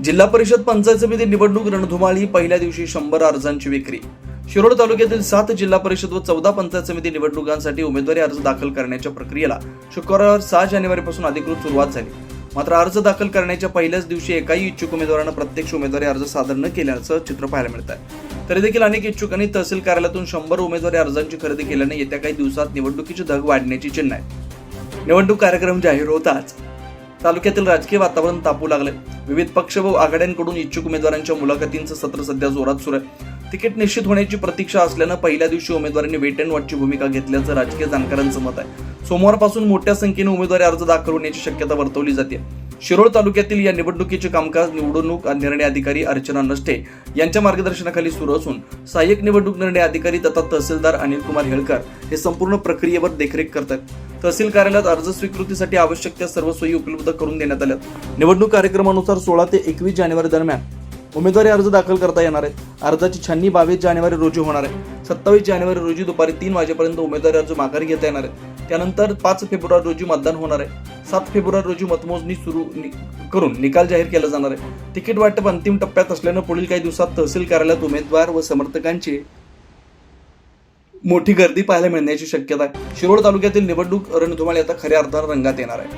जिल्हा परिषद पंचायत समिती निवडणूक रणधुमाळी, पहिल्या दिवशी 100 अर्जांची विक्री. शिरोळ तालुक्यातील 7 जिल्हा परिषद व 14 पंचायत समिती निवडणुकांसाठी उमेदवारी अर्ज दाखल करण्याच्या प्रक्रियेला शुक्रवार 6 जानेवारीपासून अधिकृत सुरुवात झाली. मात्र अर्ज दाखल करण्याच्या पहिल्याच दिवशी एकाही इच्छुक उमेदवारानं प्रत्यक्ष उमेदवारी अर्ज सादर न केल्याचं चित्र पाहायला मिळत आहे. तरी देखील अनेक इच्छुकांनी तहसील कार्यालयातून 100 उमेदवारी अर्जांची खरेदी केल्याने येत्या काही दिवसात निवडणुकीची धग वाढण्याची चिन्ह आहे. निवडणूक कार्यक्रम जाहीर होताच तालुक्यातील राजकीय वातावरण तापू लागले. विविध पक्ष व आघाड्यांकडून इच्छुक उमेदवारांच्या मुलाखतींचं सत्र सध्या जोरात सुरू आहे. तिकीट निश्चित होण्याची प्रतीक्षा असल्यानं पहिल्या दिवशी उमेदवारांनी वेट अँड वॉचची भूमिका घेतल्याचं राजकीय जाणकारांचं मत आहे. सोमवारपासून मोठ्या संख्येने उमेदवारी अर्ज दाखल होण्याची शक्यता वर्तवली जाते. शिरोळ तालुक्यातील या निवडणुकीचे कामकाज निवडणूक निर्णय अधिकारी अर्चना नष्टे यांच्या मार्गदर्शनाखाली सुरू असून सहाय्यक निवडणूक निर्णय अधिकारी तथा तहसीलदार अनिल कुमार हेळकर हे संपूर्ण प्रक्रियेवर देखरेख करतात. तहसील कार्यालयात अर्ज स्वीकृतीसाठी आवश्यक त्या सर्व सोयी उपलब्ध करून देण्यात आल्या. निवडणूक कार्यक्रमानुसार 16 ते 21 जानेवारी दरम्यान उमेदवारी अर्ज दाखल करता येणार आहेत. अर्जाची छाननी 22 जानेवारी रोजी होणार आहे. 27 जानेवारी रोजी दुपारी 3 वाजेपर्यंत उमेदवारी अर्ज माघारी घेता येणार आहे. त्यानंतर 5 फेब्रुवारी रोजी मतदान होणार आहे. 7 फेब्रुवारी रोजी मतमोजणी सुरू करून निकाल जाहीर केला जाणार आहे. तिकीट वाटप अंतिम टप्प्यात असल्यानं पुढील काही दिवसात तहसील कार्यालयात उमेदवार व समर्थकांची मोठी गर्दी पाहायला मिळण्याची शक्यता आहे. शिरोळ तालुक्यातील निवडणूक रणधुमाळी आता खऱ्या अर्थानं रंगात येणार आहे.